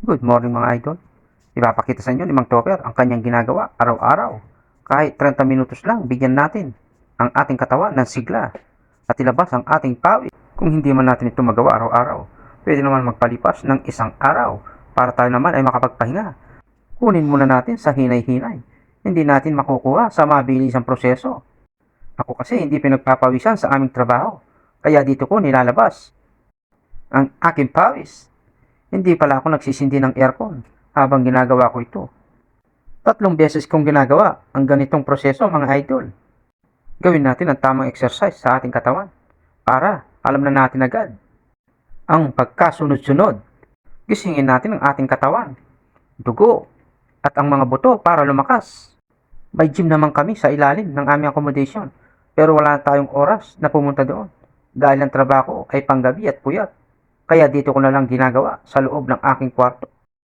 Good morning mga idol. Ipapakita sa inyo ni Mang Topper ang kanyang ginagawa araw-araw. Kahit 30 minutos lang, bigyan natin ang ating katawan ng sigla at ilabas ang ating pawis. Kung hindi man natin ito magawa araw-araw, pwede naman magpalipas ng isang araw para tayo naman ay makapagpahinga. Kunin muna natin sa hinay-hinay. Hindi natin makukuha sa mabilisang proseso. Ako kasi hindi pinagpapawisan sa aming trabaho, kaya dito ko nilalabas ang aking pawis. Hindi pala ako nagsisindi ng aircon habang ginagawa ko ito. 3 beses kong ginagawa ang ganitong proseso mga idol. Gawin natin ang tamang exercise sa ating katawan para alam na natin agad ang pagkasunod-sunod. Gisingin natin ang ating katawan, dugo at ang mga buto para lumakas. May gym naman kami sa ilalim ng aming accommodation pero wala tayong oras na pumunta doon dahil ang trabaho ay panggabi at puyat. Kaya dito ko na lang ginagawa sa loob ng aking kwarto.